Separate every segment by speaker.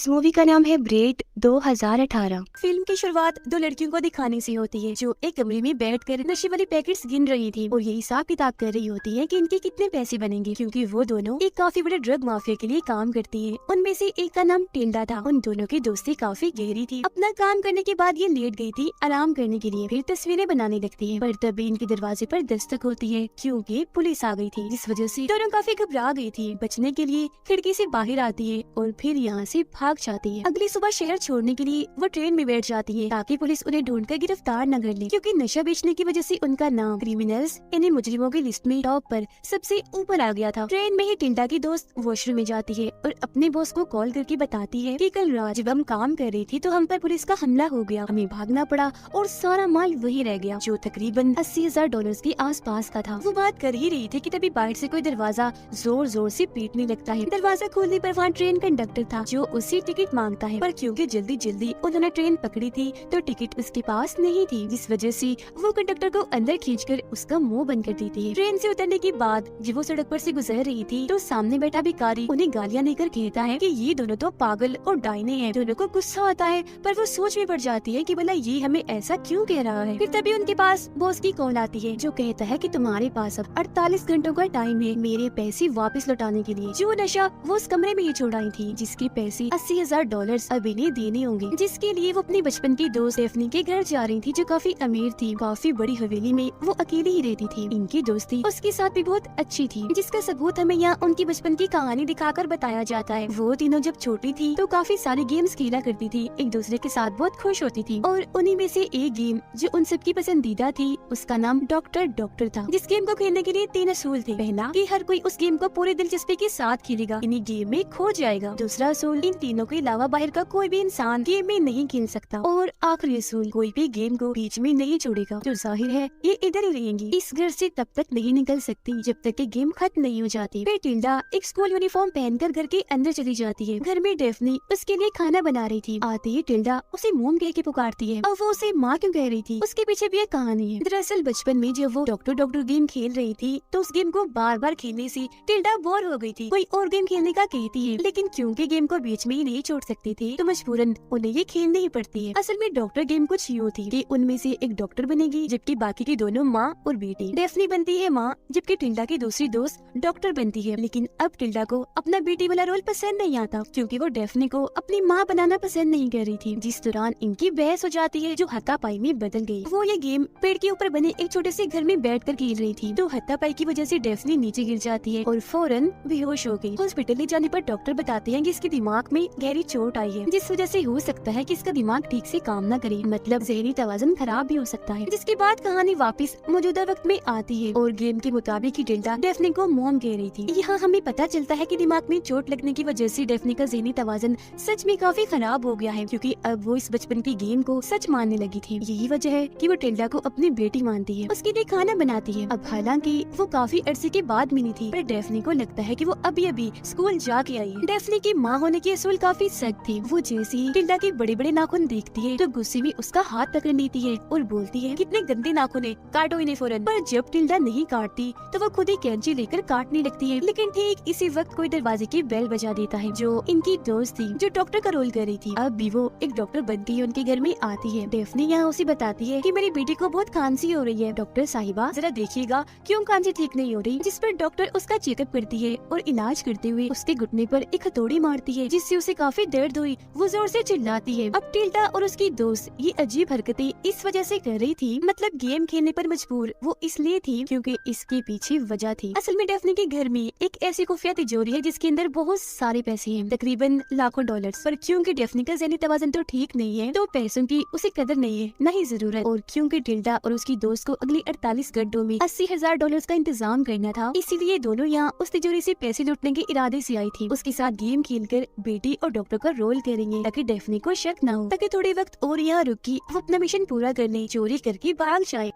Speaker 1: इस मूवी का नाम है ब्रेड 2018। फिल्म की शुरुआत दो लड़कियों को दिखाने से होती है जो एक कमरे में बैठकर नशे वाली पैकेट्स गिन रही थी और ये हिसाब किताब कर रही होती है कि इनके कितने पैसे बनेंगे, क्योंकि वो दोनों एक काफी बड़े ड्रग माफिया के लिए काम करती है। उनमें से एक का नाम टिल्डा था। उन दोनों की दोस्ती काफी गहरी थी। अपना काम करने के बाद ये लेट गई थी आराम करने के लिए, फिर तस्वीरें बनाने लगती है। पर तभी इनके दरवाजे पर दस्तक होती है क्योंकि पुलिस आ गई थी, जिस वजह से दोनों काफी घबरा गई थी। बचने के लिए खिड़की से बाहर आती है और फिर यहाँ से भाग जाती है। अगली सुबह शहर छोड़ने के लिए वो ट्रेन में बैठ जाती है ताकि पुलिस उन्हें ढूंढकर गिरफ्तार न कर ले, क्योंकि नशा बेचने की वजह से उनका नाम क्रिमिनल्स यानी मुजरिमों की लिस्ट में टॉप पर सबसे ऊपर आ गया था। ट्रेन में ही टिल्डा की दोस्त वॉशरूम में जाती है और अपने बॉस को कॉल करके बताती है कि कल रात जब हम काम कर रही थी तो हम पर पुलिस का हमला हो गया, हमें भागना पड़ा और सारा माल वही रह गया जो तकरीबन $80,000 के आसपास का था। वो बात कर ही रही थी कि तभी बाहर से कोई दरवाजा जोर जोर से पीटने लगता है। दरवाजा खोलने पर वहाँ ट्रेन कंडक्टर था जो उससे टिकट मांगता है, पर क्योंकि जल्दी जल्दी उन्होंने ट्रेन पकड़ी थी तो टिकट उसके पास नहीं थी, जिस वजह से वो कंडक्टर को अंदर खींचकर उसका मुंह बंद कर देती है। ट्रेन से उतरने के बाद जब वो सड़क पर से गुजर रही थी तो सामने बैठा भिखारी उन्हें गालियां देकर कहता है कि ये दोनों तो पागल और डायने हैं। दोनों को गुस्सा आता है पर वो सोच में पड़ जाती है कि भला ये हमें ऐसा क्यों कह रहा है। फिर तभी उनके पास बॉस की कॉल आती है जो कहता है कि तुम्हारे पास अब 48 घंटों का टाइम है मेरे पैसे वापस लौटाने के लिए। जो नशा वो उस कमरे में ही छोड़ाई थी, जिसके पैसे $80,000 अब इन्हें देने होंगे, जिसके लिए वो अपनी बचपन की दोस्त डेफनी के घर जा रही थी जो काफी अमीर थी। काफी बड़ी हवेली में वो अकेली ही रहती थी। इनकी दोस्ती उसके साथ भी बहुत अच्छी थी, जिसका सबूत हमें यहाँ उनकी बचपन की कहानी दिखाकर बताया जाता है। वो तीनों जब छोटी थी तो काफी सारे गेम्स खेला करती थी, एक दूसरे के साथ बहुत खुश होती थी और उन्हीं में से एक गेम जो उन सबकी पसंदीदा थी उसका नाम डॉक्टर था। जिस गेम को खेलने के लिए 3 असूल थे। पहला कि हर कोई उस गेम को पूरी दिलचस्पी के साथ खेलेगा, इन्हीं गेम में खो जाएगा। दूसरा असूल इन तीनों के अलावा बाहर का कोई भी इंसान गेम में नहीं खेल सकता। और आखिरी असूल कोई भी गेम को बीच में नहीं छोड़ेगा। जो जाहिर है ये इधर ही रहेंगी, इस घर से तब तक नहीं निकल सकती जब तक कि गेम खत्म नहीं हो जाती। फिर टिल्डा एक स्कूल यूनिफॉर्म पहनकर घर के अंदर चली जाती है। घर में डेफनी उसके लिए खाना बना रही थी। आते ही टिल्डा उसे मोम कह के पुकारती है और वो उसे माँ क्यों कह रही थी उसके पीछे भी एक कहानी है। दरअसल बचपन में जब वो डॉक्टर गेम खेल रही थी तो उस गेम को बार बार खेलने से टिल्डा बोर हो गई थी। कोई और गेम खेलने का कहती है, लेकिन क्योंकि गेम को बीच में ही नहीं छोड़ सकती थी तो मजबूरन उन्हें ये खेलनी ही पड़ती है। असल में डॉक्टर गेम कुछ यूँ थी कि उनमें से एक डॉक्टर बनेगी जबकि बाकी की दोनों माँ और बेटी। डेफनी बनती है माँ जबकि टिल्डा की दूसरी दोस्त डॉक्टर बनती है। लेकिन अब टिल्डा को अपना बेटी वाला रोल पसंद नहीं आता क्योंकि वो डेफनी को अपनी माँ बनाना पसंद नहीं कर रही थी। जिस दौरान इनकी बहस हो जाती है जो हाथापाई में बदल गई। वो ये गेम पेड़ के ऊपर बने एक छोटे से घर में बैठकर खेल रही थी तो हाथापाई की वजह से डेफनी नीचे गिर जाती है और फौरन बेहोश हो गई। हॉस्पिटल ले जाने पर डॉक्टर बताते हैं कि इसके दिमाग में गहरी चोट आई है, जिस वजह से हो सकता है कि इसका दिमाग ठीक से काम न करे, मतलब जहनी तवाज़ुन खराब भी हो सकता है। जिसके बाद कहानी वापस मौजूदा वक्त में आती है और गेम के मुताबिक ही टिल्डा डेफनी को मोम कह रही थी। यहाँ हमें पता चलता है कि दिमाग में चोट लगने की वजह से डेफनी का जहनी तवाज़ुन सच में काफी खराब हो गया है, क्योंकि अब वो इस बचपन की गेम को सच मानने लगी थी। यही वजह है कि वो टिल्डा को अपनी बेटी मानती है, उसके लिए खाना बनाती है। अब हालांकि वो काफी अरसे के बाद मिली थी पर डेफनी को लगता है कि वो अभी अभी स्कूल जाके आई है। डेफनी की माँ होने की असूल काफी सख्त थी। वो जैसे ही टिल्डा के बड़े बड़े नाखून देखती है तो गुस्से में उसका हाथ पकड़ लेती है और बोलती है कितने गंदे नाखून है, काटो इन्हें फौरन। पर जब टिल्डा नहीं काटती तो वो खुद ही कैंची लेकर काटने लगती है। लेकिन ठीक इसी वक्त कोई दरवाजे की बेल बजा देता है जो इनकी दोस्त थी जो डॉक्टर का रोल कर रही थी। अब भी वो एक डॉक्टर बनती है, उनके घर में आती है। डेफनी यहाँ उसे बताती है कि मेरी बेटी को बहुत खांसी हो रही है, डॉक्टर साहिबा जरा देखिएगा क्यों खांसी ठीक नहीं हो रही। जिस पर डॉक्टर उसका चेकअप करती है और इलाज करते हुए उसके घुटने पर एक हथौड़ी मारती है जिससे उसे काफी दर्द हुई। वो जोर से चिल्लाती है। अब टिल्डा और उसकी दोस्त ये अजीब हरकतें इस वजह से कर रही थी, मतलब गेम खेलने पर मजबूर वो इसलिए थी क्योंकि इसके पीछे वजह थी। असल में डेफनी के घर में एक ऐसी खुफिया तिजोरी है जिसके अंदर बहुत सारे पैसे हैं, तकरीबन लाखों डॉलर्स। पर क्योंकि डेफनी का ज़हनी तवाज़ुन तो ठीक नहीं है तो पैसों की उसे कदर नहीं है, न ही जरूरत। और क्योंकि टिल्डा और उसकी दोस्त को अगले 48 घंटों में $80,000 का इंतजाम करना था, इसीलिए दोनों यहाँ उस तिजोरी से पैसे लूटने के इरादे से आई थी। उसके साथ गेम खेलकर बेटी और डॉक्टर का रोल करेंगे ताकि डेफनी को शक न हो, ताकि थोड़े वक्त और यहाँ रुकी वो अपना मिशन पूरा करने चोरी करके भाग जाए।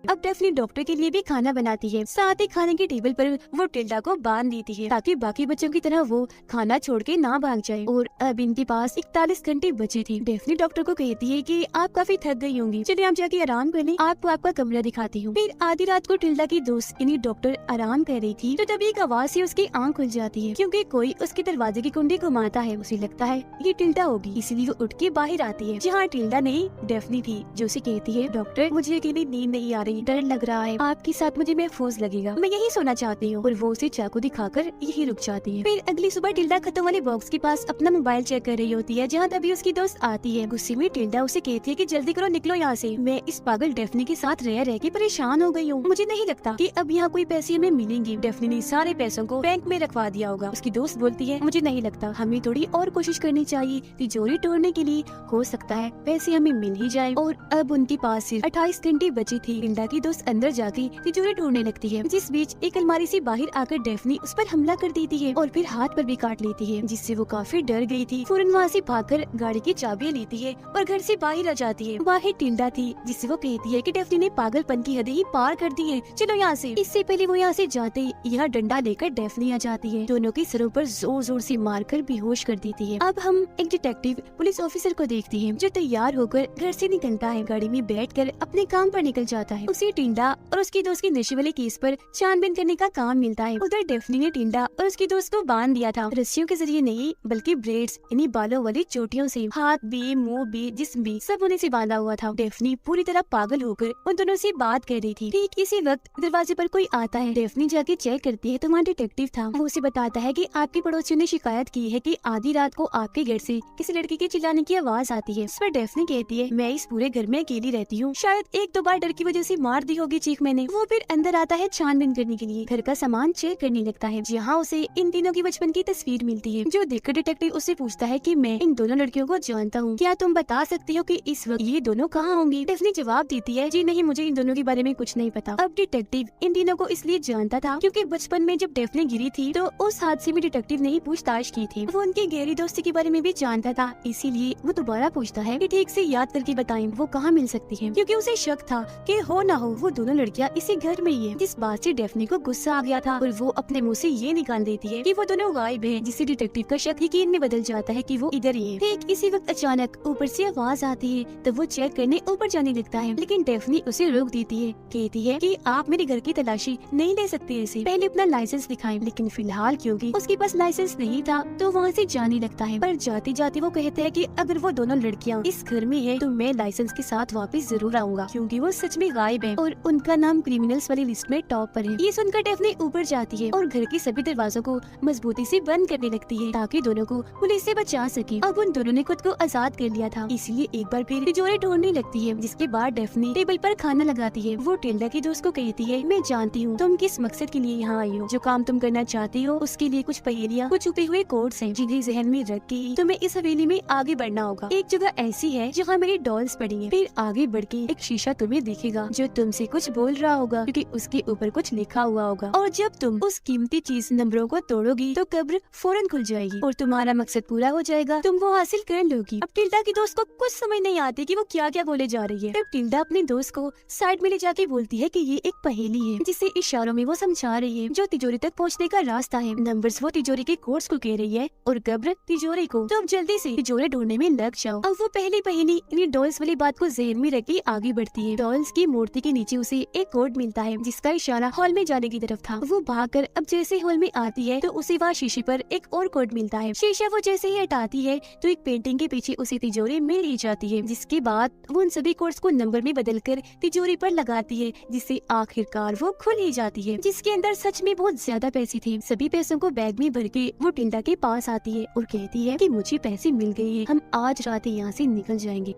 Speaker 1: अब डेफनी डॉक्टर के लिए भी खाना बनाती है, साथ ही खाने की टेबल पर वो टिल्डा को बांध देती है ताकि बाकी बच्चों की तरह वो खाना छोड़ के ना भाग जाए। और अब इनके पास 41 घंटे बचे थे। डेफनी डॉक्टर को कहती है कि आप काफी थक गई होंगी, चलिए आप जाके आराम कर लें, आपको आपका कमरा दिखाती हूँ। फिर आधी रात को टिल्डा की दोस्त यानी डॉक्टर आराम कर रही थी तो तभी एक आवाज से उसकी आंख खुल जाती है क्योंकि कोई उसके दरवाजे की कुंडी घुमाता है। उसे लगता है ये टिल्डा होगी, इसलिए वो उठ के बाहर आती है जहाँ टिल्डा नहीं डेफनी थी, जो उसे कहती है डॉक्टर मुझे अकेली नींद नहीं आ रही, डर लग रहा है, आपके साथ मुझे महफूज लगेगा, मैं यही सोना चाहती हूँ। और वो उसे चाकू दिखाकर यही रुक जाती है। फिर अगली सुबह टिल्डा खतों वाले बॉक्स के पास अपना मोबाइल चेक कर रही होती है जहाँ तभी उसकी दोस्त आती है। गुस्से में टिल्डा उसे कहती है कि जल्दी करो, निकलो यहाँ से, मैं इस पागल डेफनी के साथ रह के परेशान हो गई हूँ, मुझे नहीं लगता कि अब यहाँ कोई पैसे हमें मिलेंगे, डेफनी ने सारे पैसों को बैंक में रखवा दिया होगा। उसकी दोस्त बोलती है मुझे नहीं लगता, हमें थोड़ी और कोशिश करनी चाहिए, तिजोरी तोड़ने के लिए हो सकता है पैसे हमें मिल ही जाए। और अब उनके पास सिर्फ 28 घंटे बची थी। टिल्डा की दोस्त अंदर जाके तिजोरी ढूंढने लगती है, जिस बीच एक अलमारी से बाहर आकर डेफनी उस पर हमला कर देती है और फिर हाथ पर भी काट लेती है, जिससे वो काफी डर गई थी। फौरन वहाँ से भागकर गाड़ी की चाबियां लेती है और घर से बाहर आ जाती है। बाहर टिल्डा थी जिससे वो कहती है कि डेफनी ने पागलपन की हद ही पार कर दी है, चलो यहाँ से। इससे पहले वो यहाँ से जाते यहाँ डंडा लेकर डेफनी आ जाती है, दोनों के सरों पर जोर जोर से मारकर बेहोश कर देती है। अब हम एक डिटेक्टिव पुलिस ऑफिसर को देखते हैं जो तैयार होकर घर से निकलता है, गाड़ी में बैठकर अपने काम पर निकल जाता है। उसे टिल्डा और उसकी दोस्त के नशे वाले केस पर छानबीन करने का काम मिलता है। उधर डेफनी ने टिल्डा और उसकी दोस्त को बांध दिया था, रस्सियों के जरिए नहीं बल्कि ब्रेड्स यानी बालों वाली चोटियों से। हाथ भी, मुंह भी, जिस्म भी सब उन्हें से बांधा हुआ था। डेफनी पूरी तरह पागल होकर उन दोनों से बात कर रही थी। ठीक इसी वक्त दरवाजे पर कोई आता है। डेफनी जाके चेक करती है तो वहाँ डिटेक्टिव था। वो उसे बताता है कि आपके पड़ोसियों ने शिकायत की है कि आधी रात को आपके घर से किसी लड़की के चिल्लाने की आवाज आती है। इस पर डेफनी कहती है मैं इस पूरे घर में अकेली रहती हूँ, शायद एक दो बार डर की वजह से मार दी होगी चीख मैंने। वो फिर अंदर आता है छानबीन करने के लिए, घर का सामान चेक करने लगता है जहाँ उसे इन तीनों की बचपन की तस्वीर मिलती है, जो देखकर डिटेक्टिव उससे पूछता है कि मैं इन दोनों लड़कियों को जानता हूँ, क्या तुम बता सकती हो कि इस वक्त ये दोनों कहाँ होंगी? डेफनी जवाब देती है जी नहीं, मुझे इन दोनों के बारे में कुछ नहीं पता। अब डिटेक्टिव इन तीनों को इसलिए जानता था क्योंकि बचपन में जब डेफनी गिरी थी तो उस हादसे में डिटेक्टिव ने ही पूछताछ की थी। वो उनकी गहरी दोस्ती के बारे में भी जानता था, इसीलिए वो दोबारा पूछता है कि ठीक से याद करके बताएं वो कहाँ मिल सकती है, क्योंकि उसे शक था कि हो ना हो वो दोनों लड़कियाँ इसी घर में ही है। जिस बात से डेफनी को गुस्सा आ गया था और वो अपने मुँह से ये निकाल देती है कि वो दोनों गायब है, जिससे डिटेक्टिव का शक यकीन में बदल जाता है कि वो इधर ही है। ठीक इसी वक्त अचानक ऊपर से आवाज आती है तो वो चेक करने ऊपर जाने लगता है, लेकिन डेफनी उसे रोक देती है, कहती है कि आप मेरे घर की तलाशी नहीं ले सकते ऐसे, पहले अपना लाइसेंस दिखाएं। लेकिन फिलहाल क्योंकि उसके पास लाइसेंस नहीं था तो वहाँ से जाने लगता है, पर जाते जाते वो कहते हैं कि अगर वो दोनों लड़कियाँ इस घर में है तो मैं लाइसेंस के साथ वापस जरूर आऊंगा, क्योंकि वो सच में गायब है और उनका नाम क्रिमिनल्स वाली लिस्ट में टॉप पर है। ये सुनकर डेफनी ऊपर जाती है और घर के सभी दरवाजों को मजबूती से बंद करने लगती है ताकि दोनों को पुलिस से बचा सके। अब उन दोनों ने खुद को आजाद कर लिया था, इसलिए एक बार फिर तिजोरी ढूंढने लगती है, जिसके बाद डेफनी टेबल पर खाना लगाती है। वो टिल्डा की दोस्त को कहती है मैं जानती हूँ तुम किस मकसद के लिए यहाँ आई हो, जो काम तुम करना चाहती हो उसके लिए कुछ पहेलियाँ, कुछ छुपे हुए कोड्स हैं जिन्हें जहन में रख के तुम्हें इस हवेली में आगे बढ़ना होगा। एक जगह ऐसी है जहाँ मेरी डॉल्स पड़ी है, फिर आगे बढ़ के एक शीशा तुम्हें दिखेगा जो तुमसे कुछ बोल रहा होगा क्योंकि उसके ऊपर कुछ लिखा हुआ होगा, और जब तुम उस कीमती चीज नंबरों को तोड़ोगी तो कब्र फौरन खुल जाएगी और तुम्हारा मकसद पूरा हो जाएगा, तुम वो हासिल कर लोगी। अब टिल्डा की दोस्त को कुछ समझ नहीं आती कि वो क्या क्या बोले जा रही है। तब टिल्डा अपनी दोस्त को साइड में ले जाके बोलती है कि ये एक पहेली है, जिसे इशारों में वो समझा रही है जो तिजोरी तक पहुँचने का रास्ता है। नंबर्स वो तिजोरी के कोड्स को कह रही है और कब्र तिजोरी को, तो अब जल्दी से तिजोरी ढूंढने में लग जाओ। अब वो पहली पहेली यानी डॉल्स वाली बात को जहन में रख के आगे बढ़ती है। डॉल्स की मूर्ति के नीचे उसे एक कोड मिलता है जिसका इशारा हॉल में जाने की तरफ था। वो भागकर अब जैसे हॉल में आती है तो उसे वहाँ शीशे पर एक और कोड मिलता है। शीशा वो जैसे ही हटाती है तो एक पेंटिंग के पीछे उसे तिजोरी मिल ही जाती है, जिसके बाद वो उन सभी कोड्स को नंबर में बदलकर तिजोरी पर लगाती है, जिससे आखिरकार वो खुल ही जाती है, जिसके अंदर सच में बहुत ज्यादा पैसे थे। सभी पैसों को बैग में भर के वो टिल्डा के पास आती है और कहती है कि मुझे पैसे मिल गए हैं, हम आज रात ही यहाँ से निकल जाएंगे।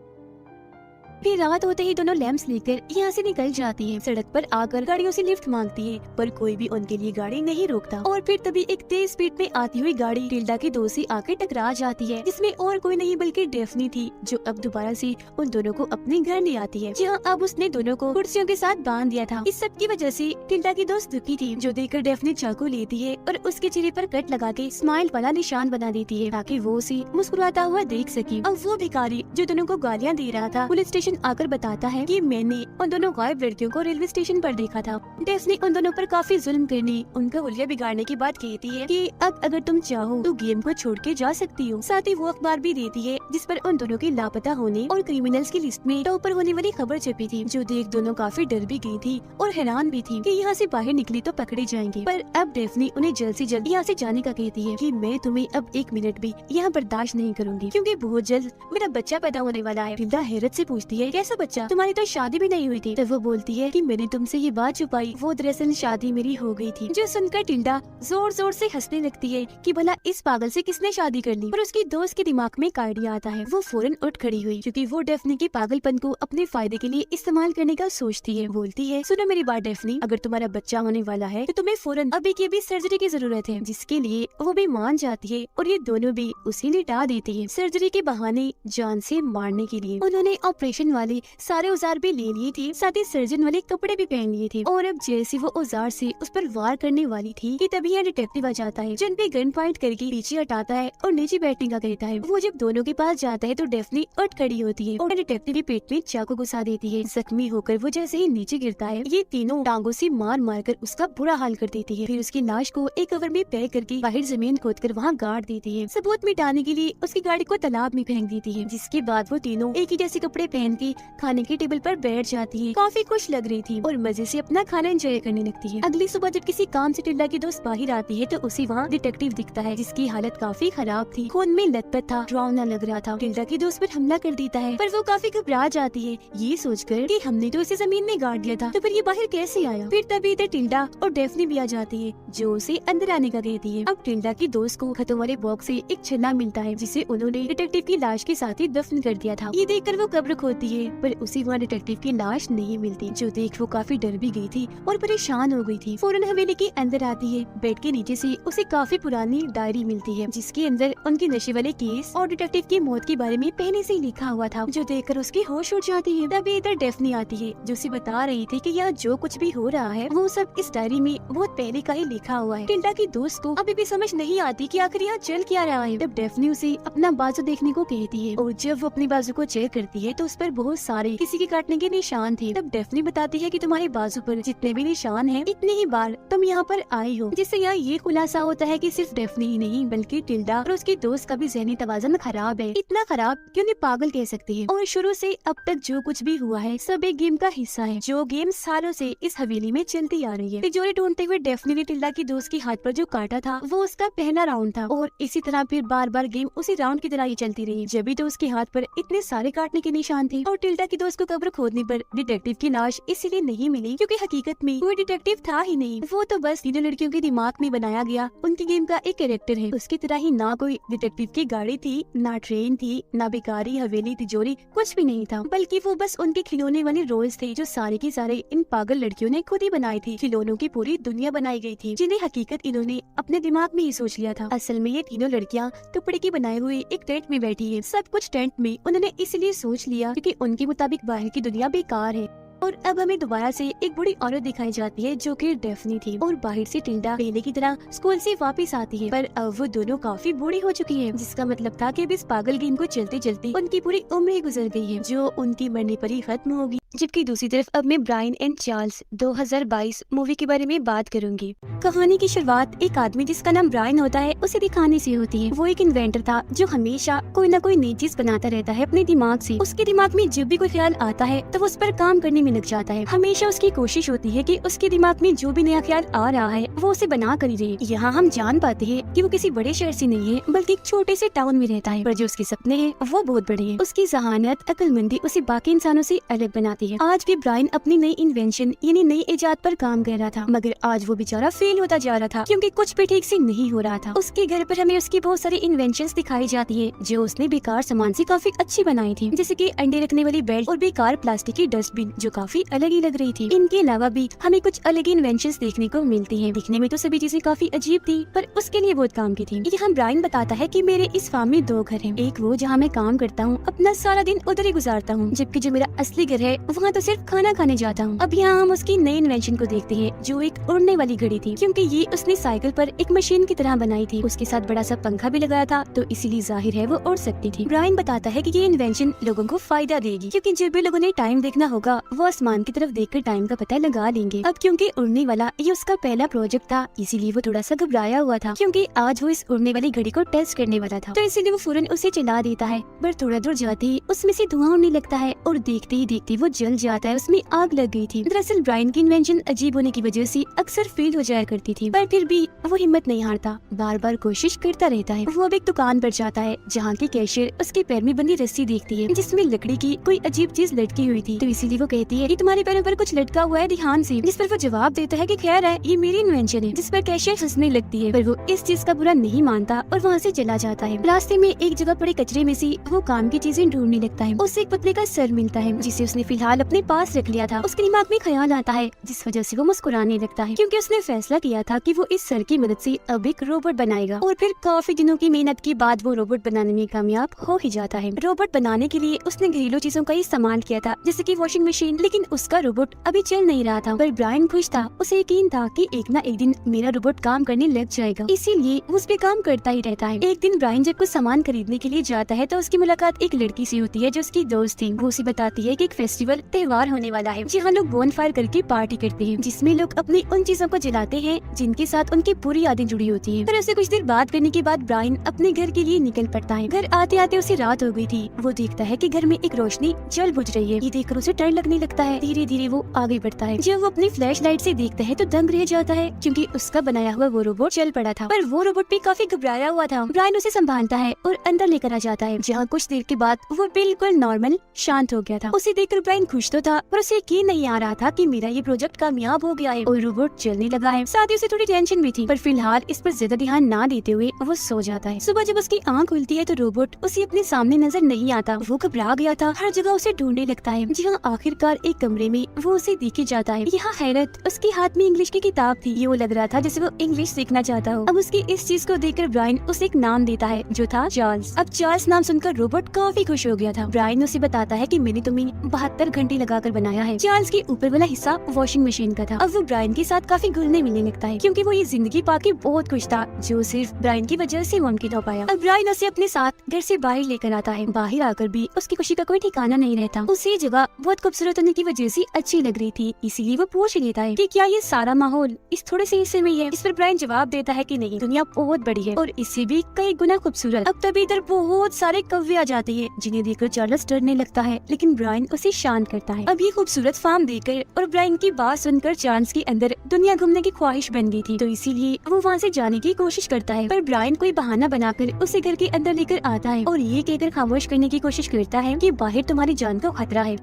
Speaker 1: फिर रात होते ही दोनों लैंप्स लेकर यहाँ से निकल जाती है। सड़क पर आकर गाड़ियों से लिफ्ट मांगती है पर कोई भी उनके लिए गाड़ी नहीं रोकता, और फिर तभी एक तेज स्पीड में आती हुई गाड़ी टिल्डा के दोस्त से आकर टकरा जाती है, जिसमें और कोई नहीं बल्कि डेफनी थी, जो अब दोबारा से उन दोनों को अपने घर ले आती है, जहाँ अब उसने दोनों को कुर्सियों के साथ बांध दिया था। इस सब की वजह से टिल्डा की दोस्त दुखी थी, जो देखकर डेफनी चाकू लेती है और उसके चेहरे पर कट लगा के स्माइल वाला निशान बना देती है ताकि वो उसे मुस्कुराता हुआ देख सके। अब वो भिखारी जो दोनों को गालियाँ दे रहा था पुलिस स्टेशन स्टेशन आकर बताता है कि मैंने उन दोनों गायब लड़कियों को रेलवे स्टेशन पर देखा था। डेफनी उन दोनों पर काफी जुल्म करने, उनका हुलिया बिगाड़ने की बात कहती है कि अब अगर तुम चाहो तो गेम को छोड़ के जा सकती हो। साथ ही वो अखबार भी देती है जिस पर उन दोनों के लापता होने और क्रिमिनल्स की लिस्ट में टॉपर होने वाली खबर छपी थी, जो देख दोनों काफी डर भी गई थी और हैरान भी थी कि यहाँ से बाहर निकली तो पकड़े जाएंगे। पर अब डेफनी उन्हें जल्द से जल्द यहाँ से जाने का कहती है कि मैं तुम्हें अब 1 मिनट भी यहाँ बर्दाश्त नहीं करूंगी, क्योंकि बहुत जल्द मेरा बच्चा पैदा होने वाला है। टिल्डा हैरत से पूछती है, कैसा बच्चा? तुम्हारी तो शादी भी नहीं हुई थी। तब वो बोलती है कि मैंने तुमसे ये बात छुपाई, वो दरअसल शादी मेरी हो गई थी। जो सुनकर टिल्डा जोर जोर से हंसने लगती है कि भला इस पागल से किसने शादी कर ली। पर उसकी दोस्त के दिमाग में एक आइडिया आता है। वो फौरन उठ खड़ी हुई, क्योंकि वो डेफनी के पागलपन को अपने फायदे के लिए इस्तेमाल करने का सोचती है। बोलती है, सुनो मेरी बात डेफनी, अगर तुम्हारा बच्चा होने वाला है तो तुम्हें फौरन अभी की अभी सर्जरी की जरूरत है, जिसके लिए वो भी मान जाती है और ये दोनों भी उसे लिटा देती है सर्जरी के बहाने जान से मारने के लिए। उन्होंने ऑपरेशन वाले सारे औजार भी ले लिए थे, साथ ही सर्जन वाले कपड़े भी पहन लिए थे। और अब जैसे वो औजार से उस पर वार करने वाली थी कि तभी यहाँ डिटेक्टिव आ जाता है, जिन पे गन पॉइंट करके पीछे हटाता है और नीचे बैठने का कहता है। वो जब दोनों के पास जाता है तो डेफनी उठ खड़ी होती है और डिटेक्टिव के पेट में चाकू घुसा देती है। जख्मी होकर वो जैसे ही नीचे गिरता है, ये तीनों टांगों से मार मार कर उसका बुरा हाल कर देती है। फिर उसकी लाश को एक कवर में पैक करके बाहर जमीन खोदकर वहाँ गाड़ देती है। सबूत मिटाने के लिए उसकी गाड़ी को तालाब में फेंक देती है, जिसके बाद वो तीनों एक ही जैसे कपड़े पहन के खाने के टेबल पर बैठ जाती है। काफी खुश लग रही थी और मजे से अपना खाना एंजॉय करने लगती है। अगली सुबह जब किसी काम से टिल्डा की दोस्त बाहर आती है तो उसे वहाँ डिटेक्टिव दिखता है, जिसकी हालत काफी खराब थी, खून में लथपथ था, डरावना लग रहा था। टिल्डा की दोस्त पर हमला कर देता है, पर वो काफी घबरा जाती है, ये सोचकर कि हमने तो इसे जमीन में गाड़ दिया था, तो फिर ये बाहर कैसे आया। फिर तभी इधर टिल्डा और डेफनी भी आ जाती है, जो उसे अंदर आने का कहती है। अब टिल्डा की दोस्त को खतों वाले बॉक्स से एक छल्ला मिलता है, जिसे उन्होंने डिटेक्टिव की लाश के साथ ही दफन कर दिया था। ये देखकर वो कब्र खोदती है, पर उसी वहाँ डिटेक्टिव की लाश नहीं मिलती, जो देख वो काफी डर भी गई थी और परेशान हो गई थी। फौरन हवेली के अंदर आती है। बेड के नीचे से उसे काफी पुरानी डायरी मिलती है, जिसके अंदर उनके नशे वाले केस और डिटेक्टिव की मौत के बारे में पहले से ही लिखा हुआ था, जो देखकर उसकी होश उड़ जाती है। तभी इधर डेफनी आती है, जो उसे बता रही थी कि यहाँ जो कुछ भी हो रहा है वो सब इस डायरी में बहुत पहले का ही लिखा हुआ है। टिल्डा की दोस्त को अभी भी समझ नहीं आती कि आखिर यहाँ चल क्या रहा है। तब डेफनी उसे अपना बाजू देखने को कहती है, और जब वो अपनी बाजू को चेक करती है तो उस पर बहुत सारे किसी के काटने के निशान थे। तब डेफनी बताती है कि तुम्हारे बाजू पर जितने भी निशान हैं, इतनी ही बार तुम यहाँ पर आई हो, जिससे यहाँ ये खुलासा होता है कि सिर्फ डेफनी ही नहीं बल्कि टिल्डा और उसकी दोस्त का भी ज़हनी तवाज़ुन खराब है। इतना खराब कि उन्हें पागल कह सकते हैं। और शुरू से अब तक जो कुछ भी हुआ है सब एक गेम का हिस्सा है, जो गेम सालों से इस हवेली में चलती आ रही है। तिजोरी ढूंढते हुए डेफनी ने टिल्डा की दोस्त के हाथ पर जो काटा था वो उसका पहला राउंड था, और इसी तरह फिर बार बार गेम उसी राउंड की तरह ही चलती रही। जब भी तो उसके हाथ पर इतने सारे काटने के निशान थे। और टिल्डा की दोस्त को कब्र खोदने पर डिटेक्टिव की लाश इसीलिए नहीं मिली क्योंकि हकीकत में कोई डिटेक्टिव था ही नहीं, वो तो बस तीनों लड़कियों के दिमाग में बनाया गया उनकी गेम का एक कैरेक्टर है। उसकी तरह ही ना कोई डिटेक्टिव की गाड़ी थी, ना ट्रेन थी, ना बेकारी हवेली तिजोरी, कुछ भी नहीं था, बल्कि वो बस उनके खिलौने वाले रोल्स थे, जो सारे के सारे इन पागल लड़कियों ने खुद ही बनाए थे। खिलौनों की पूरी दुनिया बनाई गई थी, जिन्हें हकीकत इन्होंने अपने दिमाग में ही सोच लिया था। असल में ये तीनों लड़कियाँ कपड़े की बनाए हुए एक टेंट में बैठी है। सब कुछ टेंट में उन्होंने इसलिए सोच लिया क्योंकि उनके मुताबिक बाहर की दुनिया बेकार है। और अब हमें दोबारा से एक बूढ़ी औरत दिखाई जाती है, जो कि डेफनी थी, और बाहर से टिल्डा पहले की तरह स्कूल से वापस आती है। पर अब वो दोनों काफी बूढ़ी हो चुकी है, जिसका मतलब था कि अब इस पागल गेम को चलते चलते उनकी पूरी उम्र ही गुजर गई है, जो उनकी मरने पर ही खत्म होगी। जबकि दूसरी तरफ अब मैं ब्रायन एंड चार्ल्स 2022 मूवी के बारे में बात करूंगी। कहानी की शुरुआत एक आदमी जिसका नाम ब्रायन होता है उसे दिखाने से होती है। वो एक इन्वेंटर था जो हमेशा कोई न कोई नई चीज बनाता रहता है अपने दिमाग से। उसके दिमाग में जब भी कोई ख्याल आता है तो वो उस पर काम करने में लग जाता है। हमेशा उसकी कोशिश होती है कि उसके दिमाग में जो भी नया ख्याल आ रहा है वो उसे बना कर ही रहे। यहाँ हम जान पाते हैं कि वो किसी बड़े शहर से नहीं है, बल्कि एक छोटे से टाउन में रहता है, पर जो उसके सपने हैं वो बहुत बड़े हैं। उसकी जहानत, अक्लमंदी उसे बाकी इंसानों से अलग बनाती है। आज भी ब्रायन अपनी नई इन्वेंशन यानी नई इजाद पर काम कर रहा था, मगर आज वो बेचारा फेल होता जा रहा था क्योंकि कुछ भी ठीक से नहीं हो रहा था। उसके घर पर हमें उसकी बहुत सारी इन्वेंशंस दिखाई जाती है जो उसने बेकार सामान से काफी अच्छी बनाई थी, जैसे कि अंडे रखने वाली बेल्ट और बेकार प्लास्टिक की डस्टबिन जो काफी अलग ही लग रही थी। इनके अलावा भी हमें कुछ अलग ही इन्वेंशंस देखने को मिलती है। दिखने में तो सभी चीजें काफी अजीब थी, पर उसके लिए बहुत काम की थी। यहाँ ब्रायन बताता है कि मेरे इस फार्म में 2 घर हैं। एक वो जहाँ मैं काम करता हूँ, अपना सारा दिन उधर ही गुजारता हूँ, जबकि जो मेरा असली घर है वहाँ तो सिर्फ खाना खाने जाता हूँ। अब यहाँ हम उसकी नई इन्वेंशन को देखते हैं जो एक उड़ने वाली घड़ी थी, क्योंकि ये उसने साइकिल पर एक मशीन की तरह बनाई थी। उसके साथ बड़ा सा पंखा भी लगाया था, तो इसीलिए जाहिर है वो उड़ सकती थी। ब्रायन बताता है कि ये इन्वेंशन लोगों को फायदा देगी, क्योंकि जब भी लोगों ने टाइम देखना होगा वो आसमान की तरफ देखकर टाइम का पता लगा लेंगे। अब क्योंकि उड़ने वाला ये उसका पहला प्रोजेक्ट था, इसीलिए वो थोड़ा सा घबराया हुआ था, क्योंकि आज वो इस उड़ने वाली घड़ी को टेस्ट करने वाला था। तो इसीलिए वो फौरन उसे चला देता है, पर थोड़ा दूर जाते ही उसमें से धुआं उड़ने लगता है और देखते ही देखते वो जल जाता है। उसमें आग लग गई थी। दरअसल ब्रायन की इन्वेंशन अजीब होने की वजह से अक्सर फेल हो जाया करती थी, पर फिर भी वो हिम्मत नहीं हारता, बार बार कोशिश करता रहता है। वो अब एक दुकान पर जाता है जहाँ की कैशियर उसके पैर में बंधी रस्सी देखती है जिसमें लकड़ी की कोई अजीब चीज लटकी हुई थी। तो इसीलिए वो कहती है कि तुम्हारे पैरों पर कुछ लटका हुआ है, ध्यान से। जिस पर वो जवाब देता है कि खैर है, ये मेरी इन्वेंशन है। जिस पर कैशियर हंसने लगती है, पर वो इस चीज का बुरा नहीं मानता और वहाँ से चला जाता है। रास्ते में एक जगह पड़े कचरे में से वो काम की चीजें ढूंढने लगता है। उसे एक पुतले का सर मिलता है जिसे उसने फिलहाल अपने पास रख लिया था। उसके दिमाग में ख्याल आता है जिस वजह से वो मुस्कुराने लगता है, क्योंकि उसने फैसला किया था कि वो इस सर की मदद से अब एक रोबोट बनाएगा। और फिर काफी दिनों की मेहनत के बाद वो रोबोट बनाने में कामयाब हो ही जाता है। रोबोट बनाने के लिए उसने घरेलू चीजों का इस्तेमाल किया था, जैसे कि वॉशिंग मशीन, लेकिन उसका रोबोट अभी चल नहीं रहा था। पर ब्रायन खुश था, उसे यकीन था कि एक ना एक दिन मेरा रोबोट काम करने लग जाएगा, इसीलिए उस पे काम करता ही रहता है। एक दिन ब्रायन जब कुछ सामान खरीदने के लिए जाता है तो उसकी मुलाकात एक लड़की से होती है जो उसकी दोस्त थी। वो उसे बताती है कि एक फेस्टिवल त्योहार होने वाला है जहाँ लोग बोन फायर करके पार्टी करते हैं, जिसमें लोग अपनी उन चीजों को जलाते हैं जिनके साथ उनकी पूरी यादें जुड़ी होती है। फिर उसे कुछ देर बात करने के बाद ब्रायन अपने घर के लिए निकल पड़ता है। घर आते आते उसे रात हो गई थी। वो देखता है कि घर में एक रोशनी जल बुझ रही है। ये देखकर उसे डर लगने लगता है। धीरे धीरे वो आगे बढ़ता है। जब वो अपनी फ्लैश लाइट से देखता है तो दंग रह जाता है, क्योंकि उसका बनाया हुआ वो रोबोट चल पड़ा था। पर वो रोबोट भी काफी घबराया हुआ था। ब्रायन उसे संभालता है और अंदर लेकर आ जाता है, जहाँ कुछ देर के बाद वो बिल्कुल नॉर्मल शांत हो गया था। उसे देखकर ब्रायन खुश तो था, पर उसे यकीन नहीं आ रहा था कि मेरा ये प्रोजेक्ट कामयाब हो गया है और रोबोट चलने लगा है। साथ ही उसे थोड़ी टेंशन भी थी, पर फिलहाल इस पर ज्यादा ध्यान ना देते हुए वो सो जाता है। सुबह जब उसकी आंख खुलती है तो रोबोट उसे अपने सामने नजर नहीं आता। वो घबरा गया था, हर जगह उसे ढूंढने लगता है। जहाँ आखिरकार एक कमरे में वो उसे दिखे जाता है। यहाँ हैरत, उसके हाथ में इंग्लिश की किताब थी। ये वो लग रहा था जैसे वो इंग्लिश सीखना चाहता हो। अब उसकी इस चीज को देखकर ब्रायन उसे एक नाम देता है जो था चार्ल्स। अब चार्ल्स नाम सुनकर रोबोट काफी खुश हो गया था। ब्रायन उसे बताता है कि मैंने तुम्हें 72 घंटे लगाकर बनाया है। चार्ल्स के ऊपर वाला हिस्सा वॉशिंग मशीन का था। अब वो ब्रायन के साथ काफी घुलने मिलने लगता है, क्योंकि वो ये जिंदगी पाके बहुत खुश था, जो सिर्फ ब्रायन की वजह से मुमकिन हो पाया। अब ब्रायन उसे अपने साथ घर से बाहर लेकर आता है। बाहर आकर भी उसकी खुशी का कोई ठिकाना नहीं रहता। उसे जगह बहुत खूबसूरत होने की वजह से अच्छी लग रही थी, इसीलिए वो पूछ लेता है कि क्या ये सारा माहौल इस थोड़े से हिस्से में है। इस पर ब्रायन जवाब देता है कि नहीं, दुनिया बहुत बड़ी है और इससे भी कई गुना खूबसूरत। अब तभी इधर बहुत सारे कौवे आ जाते हैं, जिन्हें देखकर चार्ल्स डरने लगता है, लेकिन ब्रायन उसे शांत करता है। अब ये खूबसूरत फार्म देखकर और ब्रायन की बात सुनकर चार्ल्स के अंदर दुनिया घूमने की ख्वाहिश बन गई थी, तो इसीलिए वो वहाँ से जाने की कोशिश करता है। पर ब्रायन कोई बहाना बनाकर उसे घर के अंदर लेकर आता है और ये कहकर खामोश करने की कोशिश करता है कि बाहर तुम्हारी जान को खतरा है।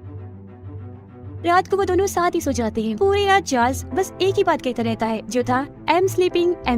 Speaker 1: रात को वो दोनों साथ ही सो जाते हैं। पूरी रात चार्ल्स बस एक ही बात कहता रहता है, जो था आई एम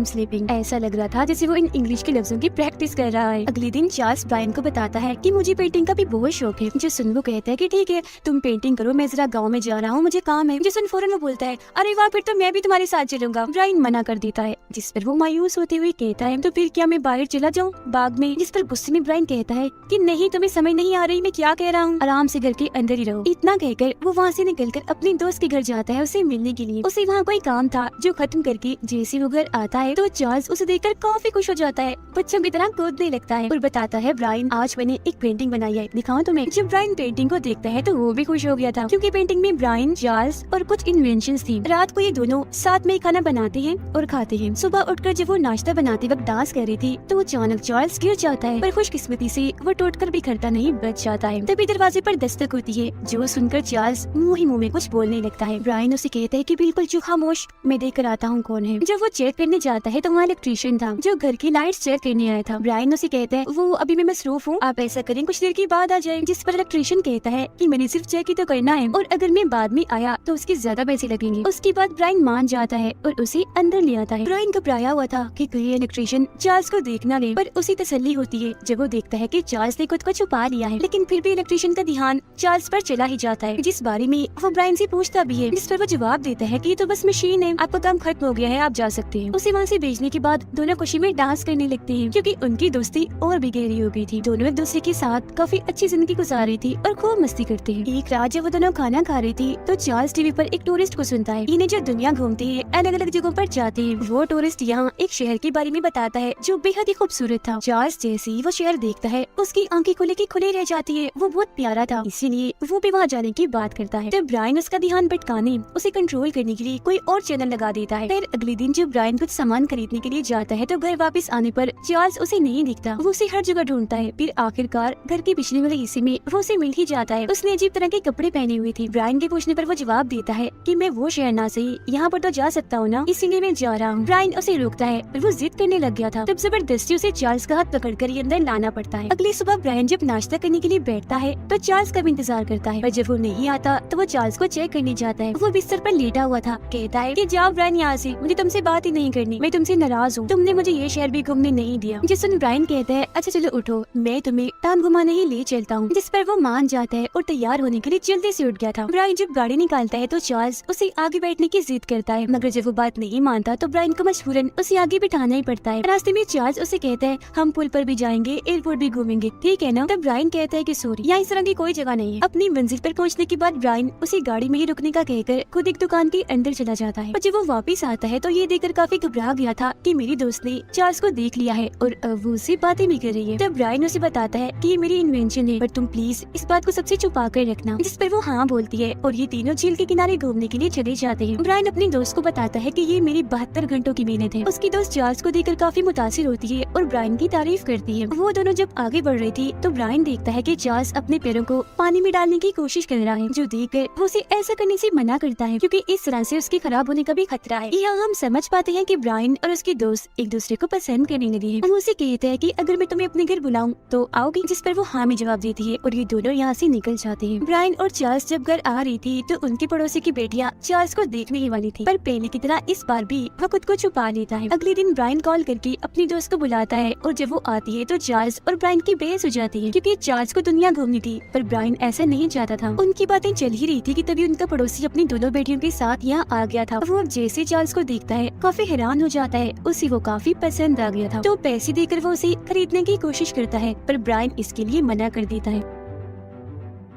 Speaker 1: स्लीपिंग। ऐसा लग रहा था जैसे वो इन इंग्लिश के लफ्जों की प्रैक्टिस कर रहा है। अगले दिन चार्ल्स ब्रायन को बताता है कि मुझे पेंटिंग का भी बहुत शौक है। जिसन वो कहता है कि ठीक है तुम पेंटिंग करो, मैं जरा गाँव में जा रहा हूँ, मुझे काम है। जिसन फौरन वो बोलता है अरे वाह, फिर तो मैं भी तुम्हारे साथ चलूंगा। ब्रायन मना कर देता है, जिस पर वो मायूस होते हुए कहता है तो फिर क्या मैं बाहर चला जाऊँ बाग में। जिस पर गुस्से में ब्रायन कहता है कि नहीं, तुम्हें समझ नहीं आ रही मैं क्या कह रहा हूँ, आराम से घर के अंदर ही रहो। इतना कहकर वो वहाँ से निकलकर अपने दोस्त के घर जाता है उसे मिलने के लिए। उसे वहाँ कोई काम था जो खत्म करके जैसे वो घर आता है तो चार्ल्स उसे देखकर काफी खुश हो जाता है, बच्चों की तरह कूदने लगता है और बताता है ब्रायन आज मैंने एक पेंटिंग बनाई है, दिखाऊं तुम्हें। जब ब्रायन पेंटिंग को देखता है तो वो भी खुश हो गया था, क्योंकि पेंटिंग में ब्रायन, चार्ल्स और कुछ इन्वेंशंस थी। रात को ये दोनों साथ में खाना बनाते हैं और खाते हैं। सुबह उठकर जब वो नाश्ता बनाते वक्त डांस कर रही थी तो अचानक चार्ल्स गिर जाता है, पर खुशकिस्मती से वो टूटकर बिखरता नहीं, बच जाता है। तभी दरवाजे पर दस्तक होती है, जो सुनकर चार्ल्स मुंह ही मुंह में कुछ बोलने लगता है। ब्रायन उसे कहता है कि बिल्कुल चुप खामोश, मैं देख कर आता हूँ कौन है। जब वो चेक करने जाता है तो वहाँ इलेक्ट्रीशियन था जो घर की लाइट्स चेक करने आया था। ब्रायन उसे कहता है वो अभी मैं मसरूफ हूँ, आप ऐसा करें कुछ देर के बाद आ जाए। जिस पर इलेक्ट्रीशियन कहता है कि मैंने सिर्फ चेक ही तो करना है और अगर मैं बाद में आया तो उसके ज्यादा पैसे लगेंगे। उसके बाद ब्रायन मान जाता है और उसे अंदर ले आता है। ब्रायन घबराया हुआ था कि कहीं इलेक्ट्रीशियन चार्ल्स को देख ना ले, पर उसी तसल्ली होती है जब वो देखता है कि चार्ल्स ने खुद को छुपा लिया है। लेकिन फिर भी इलेक्ट्रीशियन का ध्यान चार्ल्स पर चला ही जाता है, जिस बारे में वो ब्रायन से पूछता भी है, जिस पर वो जवाब देता है कि ये तो बस मशीन है, आपका काम खत्म हो गया है, आप जा सकते हैं। उसे वहाँ से भेजने के बाद दोनों खुशी में डांस करने लगते हैं क्योंकि उनकी दोस्ती और भी गहरी हो गई थी। दोनों एक दूसरे के साथ काफी अच्छी जिंदगी गुजार रही थी और खूब मस्ती करते हैं। एक रात जब वो दोनों खाना खा रही थी तो चार्ल्स टीवी पर एक टूरिस्ट को सुनता है। इन्हें जो दुनिया घूमती है, अलग अलग जगहों पर जाते हैं। वो टूरिस्ट यहाँ एक शहर के बारे में बताता है जो बेहद ही खूबसूरत था। चार्ल्स जैसे ही वो शहर देखता है उसकी आंखें खुली रह जाती है। वो बहुत प्यारा था, इसीलिए वो भी वहाँ जाने की बात करता है। जब ब्रायन उसका ध्यान भटकाने, उसे कंट्रोल करने के लिए कोई और चैनल लगा देता है। फिर अगले दिन जब ब्रायन कुछ सामान खरीदने के लिए जाता है तो घर वापस आने पर चार्ल्स उसे नहीं दिखता। वो उसे हर जगह ढूंढता है। फिर आखिरकार घर के पिछले वाले हिस्से में वो उसे मिल ही जाता है। उसने अजीब तरह के कपड़े पहने हुए थे। ब्रायन के पूछने पर वो जवाब देता है कि मैं वो शहर ना सही, यहाँ पर तो जा सकता हूँ ना, इसीलिए मैं जा रहा हूँ। ब्रायन उसे रोकता है और वो जिद करने लग गया था। तब जबरदस्ती उसे चार्ल्स का हाथ पकड़कर ये अंदर लाना पड़ता है। अगली सुबह ब्रायन जब नाश्ता करने के लिए बैठता है तो चार्ल्स का भी इंतजार करता है, पर जब वो नहीं आता तो वो चार्ल्स को चेक करने जाता है। वो बिस्तर पर लेटा हुआ था। कहता है कि जाओ ब्रायन यहाँ से, मुझे तुमसे बात ही नहीं करनी, मैं तुमसे नाराज हूँ, तुमने मुझे ये शहर भी घूमने नहीं दिया। जिस सुन ब्रायन कहता है अच्छा चलो उठो, मैं तुम्हें टाउन घुमाने ही ले चलता हूँ। जिस पर वो मान जाता है और तैयार होने के लिए जल्दी से उठ गया था। ब्रायन जब गाड़ी निकालता है तो चार्ल्स उसे आगे बैठने की जिद करता है, मगर जब वो बात नहीं मानता तो ब्रायन को मजबूरन उसे आगे बिठाना ही पड़ता है। रास्ते में चार्ल्स उसे कहता है हम पुल पर भी जाएंगे, एयरपोर्ट भी घूमेंगे, ठीक है ना? तब ब्रायन कहता है कि सॉरी, यहाँ इस तरह की कोई जगह नहीं है। अपनी मंजिल पर पहुँचने के बाद ब्रायन उसे गाड़ी में ही रुकने का कहकर खुद एक दुकान के अंदर चला जाता है। और जब वो वापस आता है तो ये देखकर काफी घबरा गया था कि मेरी दोस्त ने चार्ल्स को देख लिया है और अब वो उससे बातें भी कर रही है। तब ब्रायन उसे बताता है कि ये मेरी इन्वेंशन है, पर तुम प्लीज इस बात को सबसे छुपा कर रखना। जिस पर वो हाँ बोलती है और ये तीनों झील के किनारे घूमने के लिए चले जाते हैं। ब्रायन अपनी दोस्त को बताता है कि ये मेरी 72 घंटों की मेहनत है। उसकी दोस्त चार्ल्स को देखकर काफी मुतासिर होती है और ब्रायन की तारीफ करती है। वो दोनों जब आगे बढ़ रही थी तो ब्रायन देखता है कि चार्ल्स अपने पैरों को पानी में डालने की कोशिश कर रहा है, जो देखकर वो उसे ऐसा करने से मना करता है क्योंकि इस तरह से उसके खराब होने का भी खतरा है। यहाँ हम समझ पाते हैं कि ब्रायन और उसकी दोस्त एक दूसरे को पसंद करने लगे हैं। वो उसे कहते हैं कि अगर मैं तुम्हें अपने घर बुलाऊं तो आओगी? जिस पर वो हाँ में जवाब देती है और ये दोनों यहाँ से निकल जाते हैं। ब्रायन और चार्ल्स जब घर आ रही थी तो उनकी पड़ोसी की बेटियां चार्ल्स को देखने ही वाली थी, पर पहले की तरह इस बार भी वो खुद को छुपा लेता है। अगले दिन ब्रायन कॉल करके अपनी दोस्त को बुलाता है और जब वो आती है तो चार्ल्स और ब्रायन की बहस हो जाती है क्योंकि चार्ल्स को दुनिया घूमनी थी, पर ब्रायन ऐसा नहीं चाहता था। उनकी बातें चल ही रही थी कि तभी उनका पड़ोसी अपनी दोनों बेटियों के साथ यहाँ आ गया था। वो जैसे चार्ल्स को देखता है काफी हैरान हो जाता है, उसे वो काफी पसंद आ गया था। तो पैसे देकर वो उसे खरीदने की कोशिश करता है, पर ब्रायन इसके लिए मना कर देता है।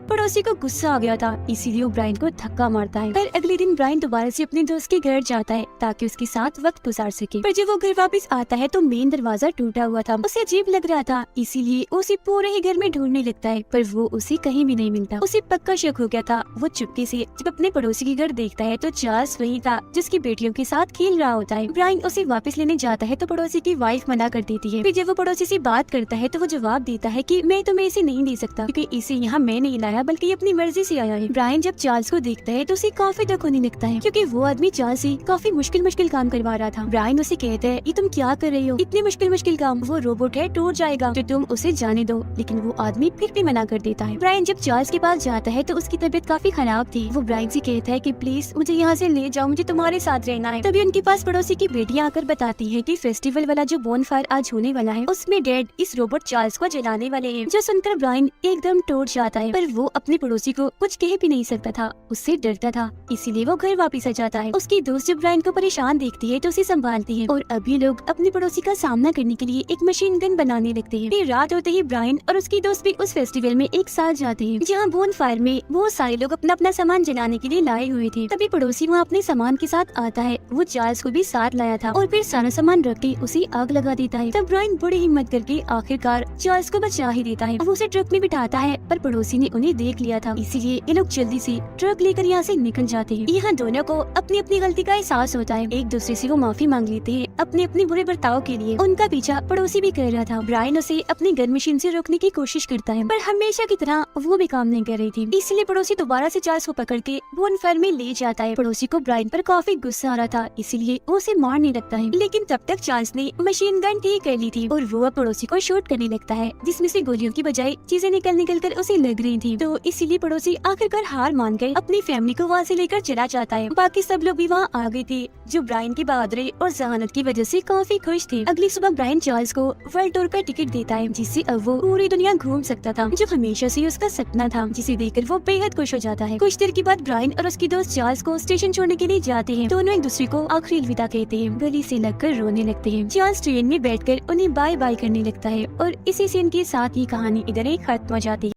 Speaker 1: पड़ोसी को गुस्सा आ गया था, इसीलिए वो ब्रायन को धक्का मारता है। फिर अगले दिन ब्रायन दोबारा से अपने दोस्त के घर जाता है ताकि उसके साथ वक्त गुजार सके। पर जब वो घर वापस आता है तो मेन दरवाजा टूटा हुआ था। उसे अजीब लग रहा था, इसीलिए उसे पूरे ही घर में ढूंढने लगता है, पर वो उसे कहीं भी नहीं मिलता। उसे पक्का शक हो गया था। वो चुपके से जब अपने पड़ोसी के घर देखता है तो चार्ल्स वही था जिसकी बेटियों के साथ खेल रहा होता है। ब्रायन उसे वापस लेने जाता है तो पड़ोसी की वाइफ मना कर देती है। फिर जब वो पड़ोसी से बात करता है तो वो जवाब देता है कि मैं तुम्हें इसे नहीं दे सकता क्योंकि इसे यहाँ मैं नहीं लाया, बल्कि ये अपनी मर्जी से आया है। ब्रायन जब चार्ल्स को देखता है तो उसे काफी दुख होने लगता है क्योंकि वो आदमी चार्ल्स से काफी मुश्किल काम करवा रहा था। ब्रायन उसे कहता है ये तुम क्या कर रही हो, इतने मुश्किल काम, वो रोबोट है, टूट जाएगा, तो तुम उसे जाने दो। लेकिन वो आदमी फिर भी मना कर देता है। ब्रायन जब चार्ल्स के पास जाता है तो उसकी तबीयत काफी खराब थी। वो ब्रायन से कहता है कि प्लीज मुझे यहाँ से ले जाओ, मुझे तुम्हारे साथ रहना है। तभी उनके पास पड़ोसी की बेटियां आकर बताती है कि फेस्टिवल वाला जो बोनफायर आज होने वाला है उसमें डैड इस रोबोट चार्ल्स को जलाने वाले हैं। जो सुनकर ब्रायन एकदम टूट जाता है, पर वो अपने पड़ोसी को कुछ कह भी नहीं सकता था, उससे डरता था, इसीलिए वो घर वापस आ जाता है। उसकी दोस्त जब ब्रायन को परेशान देखती है तो उसे संभालती है और अब ये लोग अपने पड़ोसी का सामना करने के लिए एक मशीन गन बनाने लगते हैं। फिर रात होते ही ब्रायन और उसकी दोस्त भी उस फेस्टिवल में एक साथ जाते हैं जहाँ बोन फायर में बहुत सारे लोग अपना अपना सामान जलाने के लिए लाए हुए थे। तभी पड़ोसी वहाँ अपने सामान के साथ आता है। वो चार्ल्स को भी साथ लाया था और फिर सारा सामान रख के उसे आग लगा देता है। तब ब्रायन बड़ी हिम्मत करके आखिरकार चार्ल्स को बचा ही देता है। वो उसे ट्रक में बिठाता है, पर पड़ोसी ने उन्हें देख लिया था, इसीलिए ये लोग जल्दी से ट्रक लेकर यहाँ से निकल जाते हैं। यहाँ दोनों को अपनी अपनी गलती का एहसास होता है। एक दूसरे से वो माफी मांग लेते हैं अपने अपने बुरे बर्ताव के लिए। उनका पीछा पड़ोसी भी कर रहा था। ब्रायन उसे अपनी गन मशीन से रोकने की कोशिश करता है, पर हमेशा की तरह वो भी काम नहीं कर रही थी, इसलिए पड़ोसी दोबारा से चार्ल्स को पकड़ के बोनफायर में ले जाता है। पड़ोसी को ब्रायन पर काफी गुस्सा आ रहा था, इसीलिए वो उसे मारने लगता है, लेकिन तब तक चार्ल्स ने मशीन गन ठीक कर ली थी और वो अब पड़ोसी को शूट करने लगता है, जिसमें से गोलियों की बजाय चीजें निकल कर उसे लग रही थी। तो इसीलिए पड़ोसी आखिरकार हार मान गए, अपनी फैमिली को वहाँ से लेकर चला जाता है। बाकी सब लोग भी वहाँ आ गए थे, जो ब्रायन की बहादुरी और जहानत की वजह से काफी खुश थे। अगली सुबह ब्रायन चार्ल्स को वर्ल्ड टूर का टिकट देता है, जिससे अब वो पूरी दुनिया घूम सकता था, जो हमेशा से उसका सपना था, जिसे देखकर वो बेहद खुश हो जाता है। कुछ देर के बाद ब्रायन और उसकी दोस्त चार्ल्स को स्टेशन छोड़ने के लिए जाते हैं। दोनों एक दूसरे को आखिरी अलविदा कहते हैं, गले से लगकर रोने लगते हैं। चार्ल्स ट्रेन में बैठकर उन्हें बाय बाय करने लगता है और इसी सीन के साथ ही कहानी इधर ही खत्म हो जाती है।